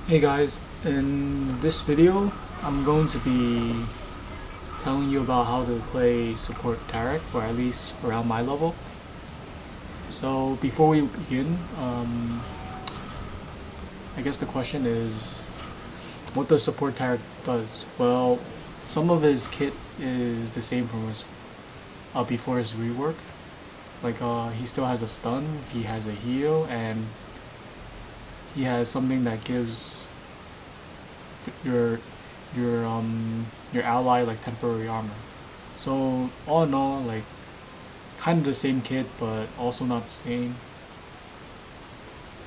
Hey guys, in this video I'm going to be telling you about how to play support Taric, or at least around my level. So before we begin, I guess the question is, what does support Taric does? Well, some of his kit is the same from his before his rework. Like he still has a stun, he has a heal, and he has something that gives your your ally like temporary armor. So all in all, like kind of the same kit, but also not the same.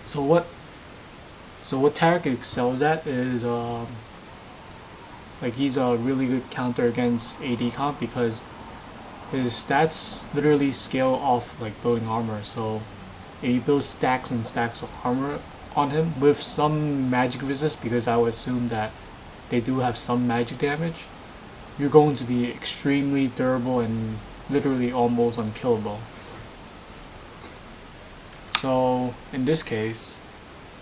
So what what Taric excels at is like he's a really good counter against AD comp because his stats literally scale off like building armor. So if you build stacks and stacks of armor on him with some magic resist, because I would assume that they do have some magic damage, you're going to be extremely durable and literally almost unkillable. So in this case,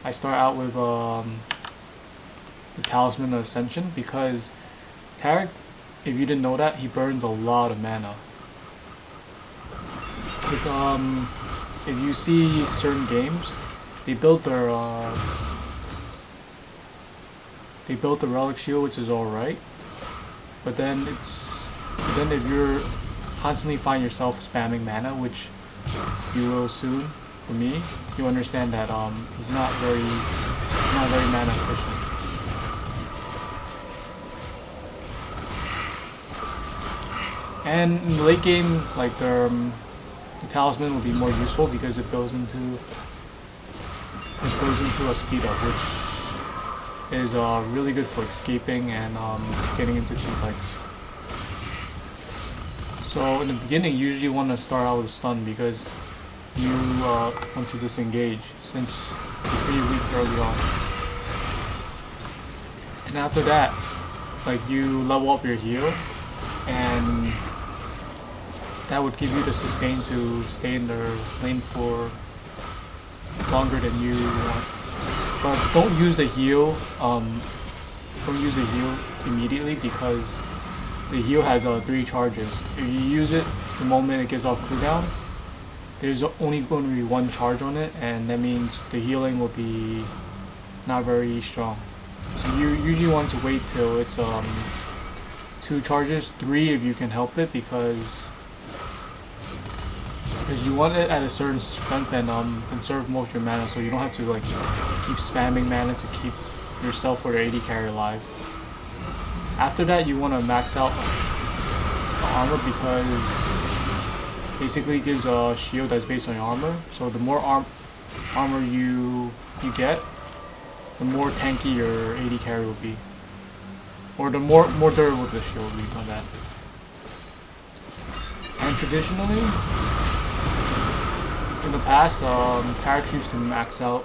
I start out with the Talisman of Ascension because Taric, if you didn't know that, he burns a lot of mana. Like, if you see certain games, they built their they built the Relic Shield, which is alright, but then if you're constantly find yourself spamming mana, which you will soon, for me, you understand that he's not very mana efficient. And in the late game, like the talisman will be more useful because it goes into a speed up, which is really good for escaping and getting into team fights. So in the beginning, you usually want to start out with a stun because you want to disengage since you're pretty weak early on. And after that, like you level up your heal, and that would give you the sustain to stay in their lane for longer than you want. But don't use the heal. Don't use the heal immediately because the heal has 3 charges. If you use it the moment it gets off cooldown, there's only going to be 1 charge on it, and that means the healing will be not very strong. So you usually want to wait till it's 2 charges, 3 if you can help it, because you want it at a certain strength and conserve most of your mana, so you don't have to like keep spamming mana to keep yourself or your AD carry alive. After that, you want to max out the armor because basically it gives a shield that's based on your armor. So the more armor you get, the more tanky your AD carry will be, or the more durable the shield will be. My bad. And traditionally, in the past, Taric used to max out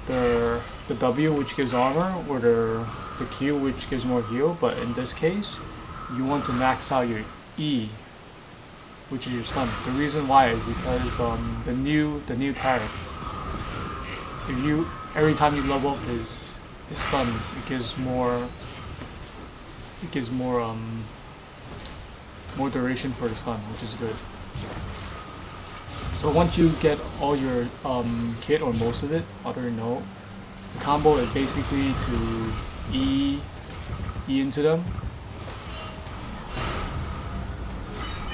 the W, which gives armor, or the Q, which gives more heal. But in this case, you want to max out your E, which is your stun. The reason why is because the new Taric, if you every time you level up his stun, it gives more more duration for the stun, which is good. So once you get all your kit or most of it, other note, the combo is basically to E into them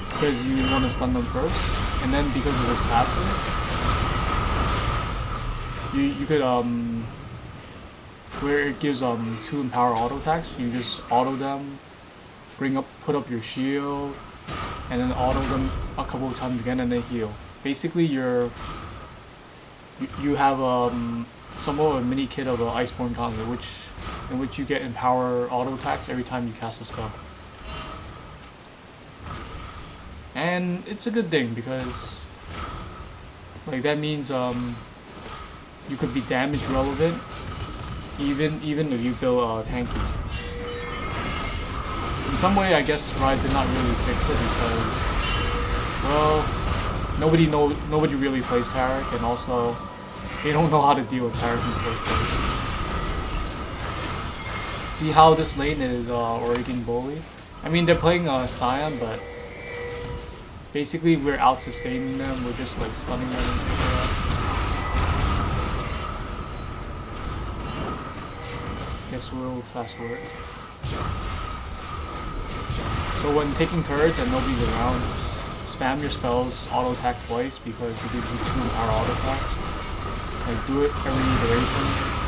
because you want to stun them first, and then because of this passive, you could where it gives 2 empower auto attacks, you just auto them, put up your shield, and then auto them a couple of times again, and then heal. Basically, you have somewhat of a mini kit of an Iceborne Gauntlet, in which you get empower auto attacks every time you cast a spell. And it's a good thing because like that means you could be damage relevant even if you build tanky. In some way, I guess Riot did not really fix it because, well, nobody really plays Taric, and also they don't know how to deal with Taric in the first place. See how this lane is Oregon Bully? I mean, they're playing Scion, but basically we're out sustaining them. We're just like stunning them and stuff like that. Guess we'll fast forward. So when taking turrets and nobody's around, just spam your spells, auto attack twice because it gives you 2 power auto attacks. Like do it every iteration.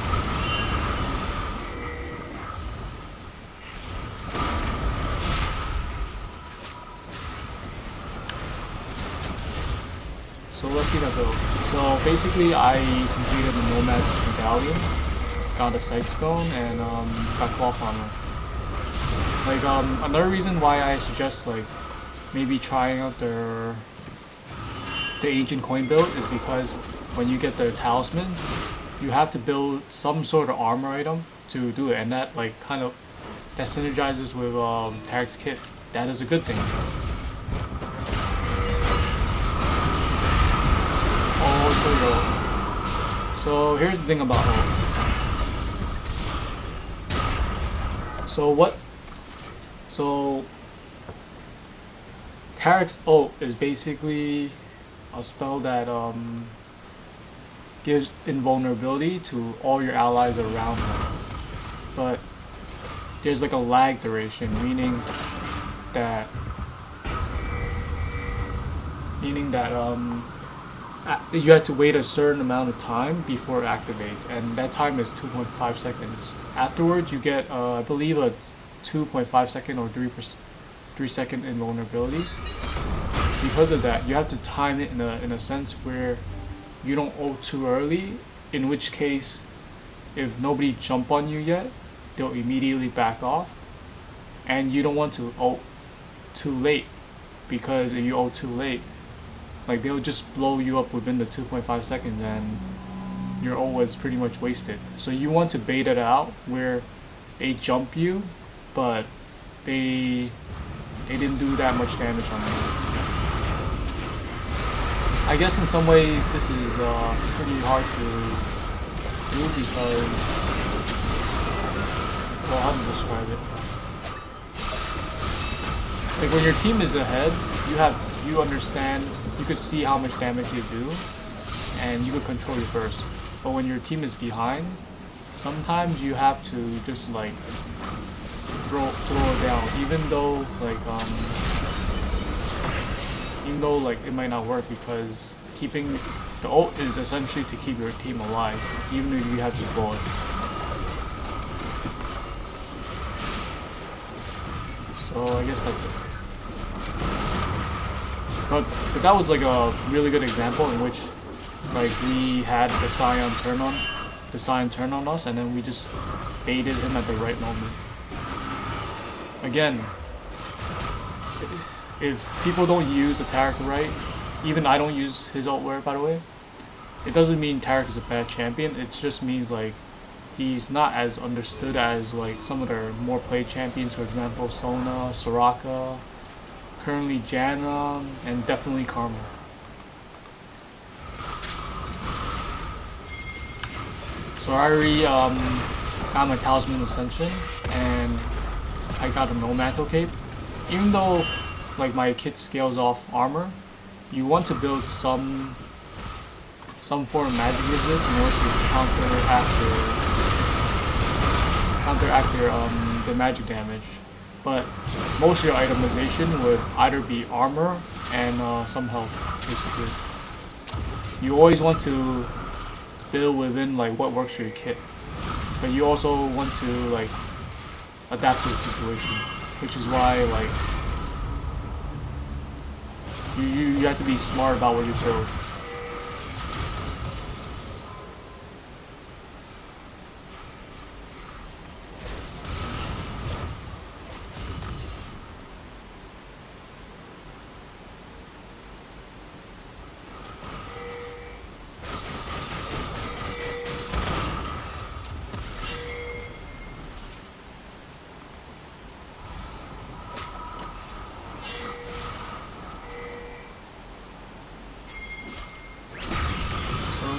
So let's see that build. So basically I completed the Nomad's Medallion, got a Sightstone, and got Cloth Armor. Like another reason why I suggest like maybe trying out the Ancient Coin build is because when you get the Talisman, you have to build some sort of armor item to do it, and that like kind of that synergizes with Taric's kit. That is a good thing. So here's the thing about ult. So Taric's ult is basically a spell that gives invulnerability to all your allies around him. But there's like a lag duration, meaning that you have to wait a certain amount of time before it activates, and that time is 2.5 seconds. Afterwards, you get, I believe, a 2.5 second or 3 second invulnerability. Because of that, you have to time it in a sense where you don't ult too early, in which case, if nobody jump on you yet, they'll immediately back off, and you don't want to ult too late, because if you ult too late, like they'll just blow you up within the 2.5 seconds and your ult was pretty much wasted. So you want to bait it out where they jump you, but they didn't do that much damage on you. I guess in some way this is pretty hard to do because, well, how to describe it? Like when your team is ahead, you understand, you could see how much damage you do, and you could control your burst. But when your team is behind, sometimes you have to just like throw it down, even though like it might not work, because keeping the ult is essentially to keep your team alive, even if you have to blow it. So I guess that's it. But that was like a really good example in which like we had the Scion turn on us, and then we just baited him at the right moment. Again, if people don't use the Taric right, even I don't use his ult by the way, it doesn't mean Taric is a bad champion. It just means like he's not as understood as like some of the more played champions, for example Sona, Soraka, currently Janna, and definitely Karma. So I already got my Talisman Ascension, and I got a No Mantle Cape. Even though like my kit scales off armor, you want to build some form of magic resist in order to counteract the magic damage. But most of your itemization would either be armor and some health, basically. You always want to build within like what works for your kit, but you also want to like adapt to the situation, which is why like you have to be smart about what you build.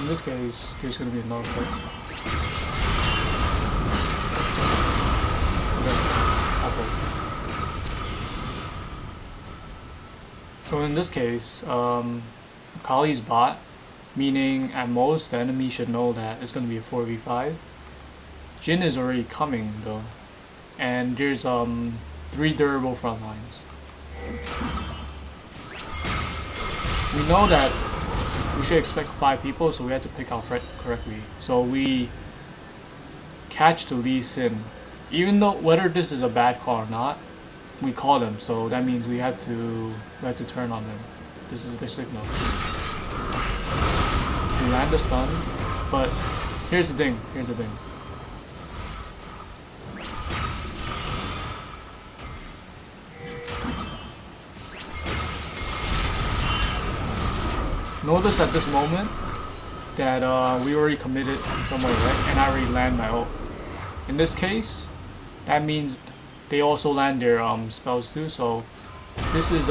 In this case, there's going to be another fight. So in this case, Kali's bot, meaning at most the enemy should know that it's going to be a 4v5. Jin is already coming though, and there's 3 durable front lines. We know that we should expect 5 people, so we had to pick our threat correctly. So we catch to Lee Sin. Even though whether this is a bad call or not, we call them, so that means we have to turn on them. This is the signal. We land the stun, but here's the thing. Notice at this moment that we already committed in some way, right? And I already land my ult. In this case, that means they also land their spells too. So this is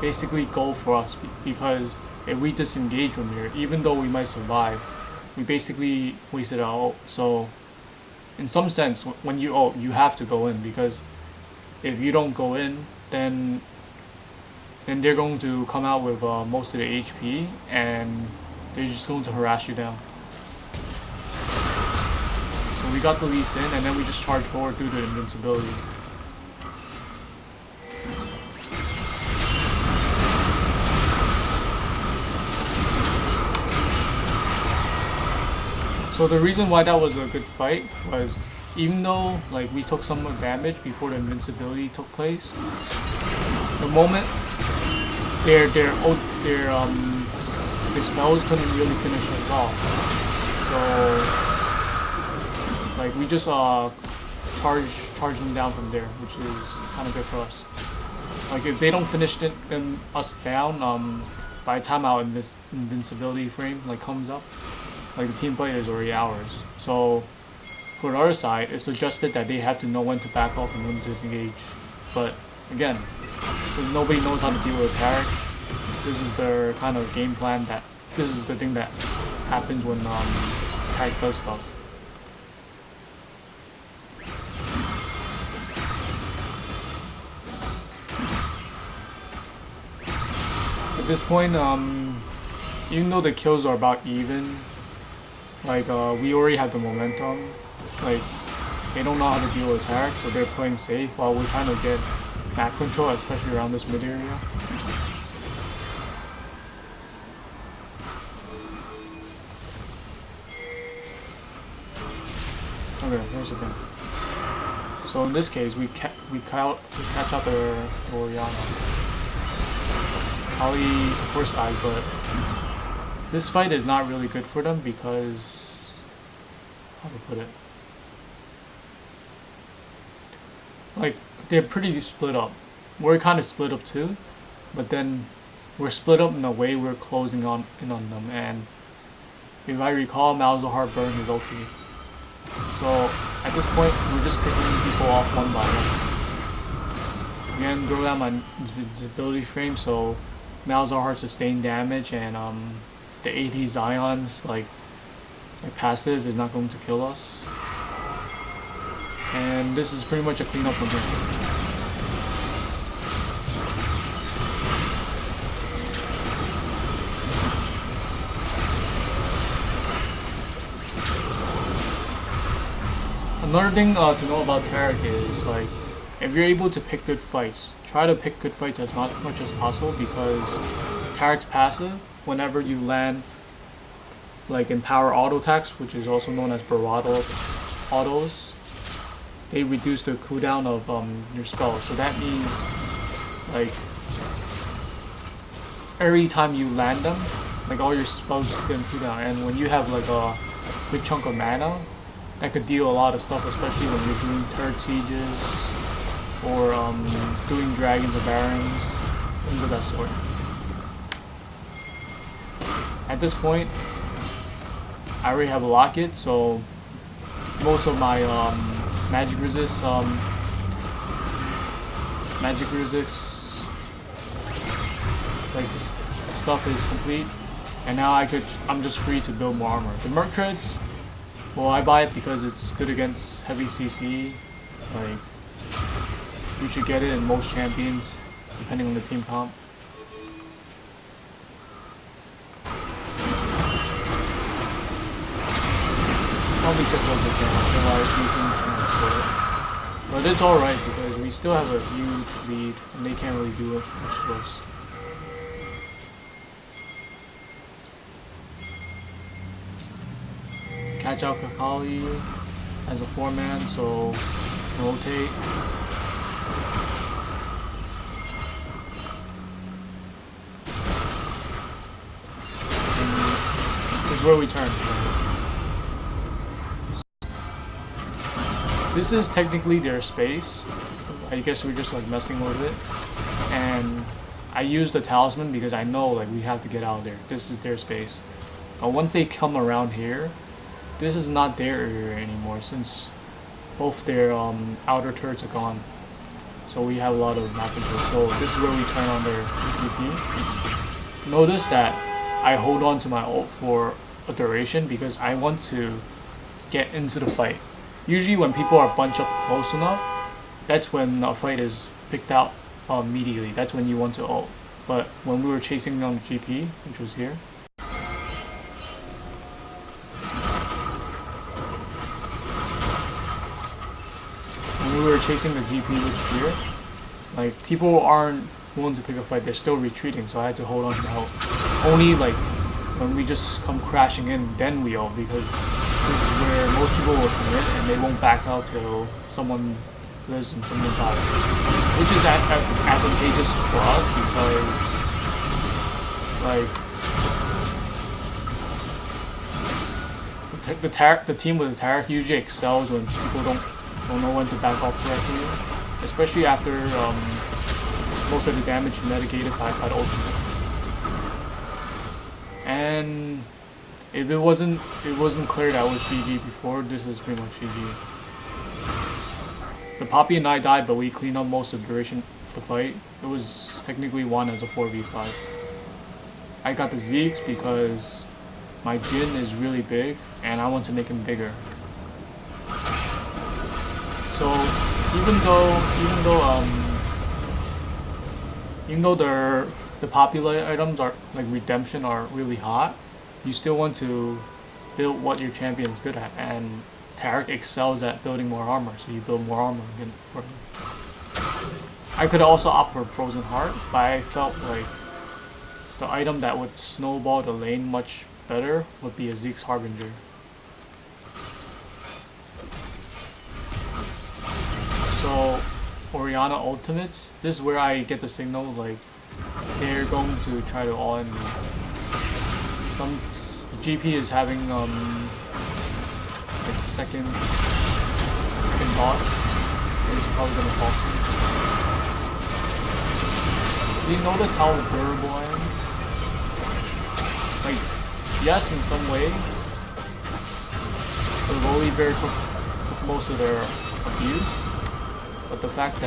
basically goal for us, because if we disengage from here, even though we might survive, we basically wasted our ult. So in some sense, when you ult, you have to go in, because if you don't go in, then they're going to come out with most of the HP, and they're just going to harass you down. So we got the Lee Sin, and then we just charge forward through the invincibility. So the reason why that was a good fight was, even though like we took some damage before the invincibility took place, the moment their spells couldn't really finish us off. So like we just charge them down from there, which is kind of good for us. Like if they don't finish us down, by the time our invincibility frame like comes up, like the team fight is already ours. So for the other side, it's suggested that they have to know when to back off and when to engage. But again, since nobody knows how to deal with Taric, this is their kind of game plan. This is the thing that happens when Taric does stuff. At this point, even though the kills are about even, like we already have the momentum. Like they don't know how to deal with Taric, so they're playing safe while we're trying to get map control, especially around this mid area. Okay, here's the thing. So in this case, we catch out the Oriana. Kali of course died, but this fight is not really good for them because, how to put it, like they're pretty split up. We're kind of split up too, but then we're split up in a way we're closing in on them. And if I recall, Malzahar burned his ulti. So at this point, we're just picking people off one by one. Again, throw down my invisibility frame, so Malzahar sustained damage, and the AD Zion's like passive is not going to kill us. And this is pretty much a cleanup from here. Another thing to know about Taric is, like, if you're able to pick good fights, try to pick good fights as much as possible, because Taric's passive, whenever you land like in power auto attacks, which is also known as bravado autos, they reduce the cooldown of your spell. So that means like every time you land them, like all your spells get cooldown, and when you have like a big chunk of mana, that could deal a lot of stuff, especially when you're doing turret sieges or doing dragons or barons, things of that sort. At this point, I already have a locket, so most of my magic resist like this stuff is complete, and now I'm just free to build more armor. The Merc Treads, well, I buy it because it's good against heavy CC. Like, you should get it in most champions, depending on the team comp. probably should hold the camera, otherwise losing chance for it. But it's alright because we still have a huge lead and they can't really do it much to us. Catch out Kakali as a 4-man, so rotate. And this is where we turn. This is technically their space. I guess we're just like messing with it. And I use the talisman because I know like we have to get out of there. This is their space. But once they come around here, this is not their area anymore since both their outer turrets are gone. So we have a lot of map control. So this is where we turn on their GP. Notice that I hold on to my ult for a duration because I want to get into the fight. Usually when people are bunched up close enough, that's when a fight is picked out immediately. That's when you want to ult. But when we were chasing down GP, which was here, when we were chasing the GP, which is here, like people aren't willing to pick a fight. They're still retreating, so I had to hold on to the health. Only like when we just come crashing in, then we ult, because this is where most people will commit and they won't back out till someone lives and someone dies, which is advantageous for us because like the team with the Taric usually excels when people don't know when to back off correctly, especially after most of the damage mitigated by the ultimate. And if it wasn't clear that was GG before, this is pretty much GG. The Poppy and I died, but we cleaned up most of the duration of the fight. It was technically won as a 4v5. I got the Zeeks because my Jhin is really big, and I want to make him bigger. So even though the popular items are like redemption are really hot, you still want to build what your champion is good at, and Taric excels at building more armor, so you build more armor again for him. I could also opt for Frozen Heart, but I felt like the item that would snowball the lane much better would be a Zeke's Harbinger. So Orianna ultimates, this is where I get the signal like they're going to try to all end me. The GP is having like second thoughts. He's probably gonna toss me. Do you notice how durable I am? Like, yes, in some way, the Volibear took most of their abuse, but the fact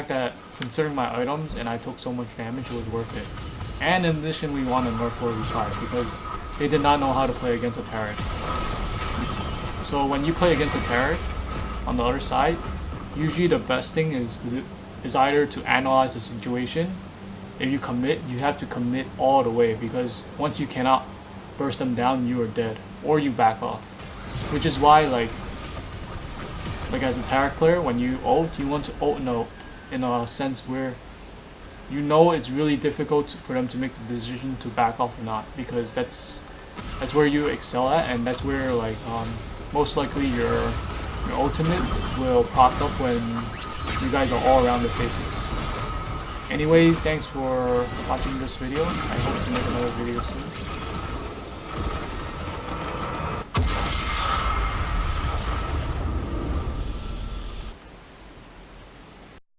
that considering my items and I took so much damage, it was worth it. And in addition, we won a nerf 4v5 because they did not know how to play against a Taric. So when you play against a Taric on the other side, usually the best thing is either to analyze the situation. If you commit, you have to commit all the way, because once you cannot burst them down, you are dead, or you back off. Which is why like as a Taric player, when you ult, you want to ult in a sense where you know it's really difficult for them to make the decision to back off or not, because that's where you excel at, and that's where like most likely your ultimate will pop up when you guys are all around their faces. Anyways, thanks for watching this video. I hope to make another video soon.